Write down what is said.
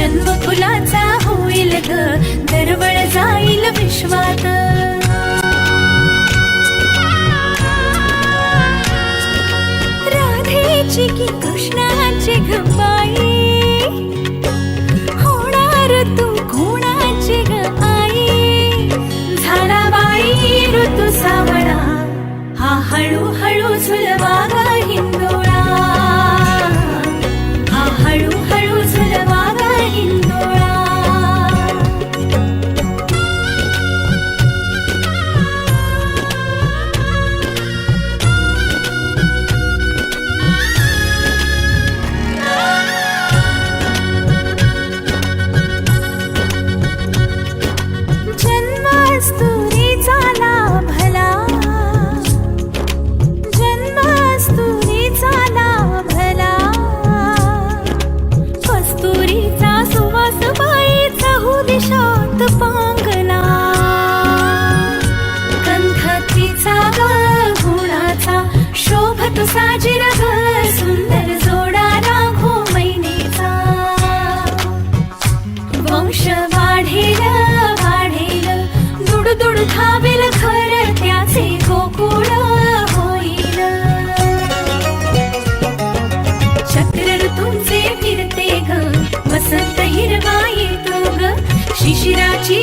जन्म फुलाचा होईल ग, दरवळ जाईल विश्वात. राधेची की कृष्णाची ग बाई, होणार तू कोणाची ग आई. झाला बाई ऋतू सावळा, हा हळूहळू झुलवा ग हिंदोळा, हा हळूहळू झुलवा ग हिंदोळा. जन्मास्तुरीचा लाभला, जन्मास्तुरीचा लाभला, कस्तुरीचा सुवास बाई चहू दिशात पांगला. गंधतीचा ग गुणाचा शोभतो साजिर ग, सुंदर जोडा राघो मैनेचा. वंश वाढेल वाढेल, दुडदुड धावेल घर त्याचे गोकुळ होईल. चक्र ऋतूंचे फिरते ग, वसंत हिरवा येतो ग, शिशिराची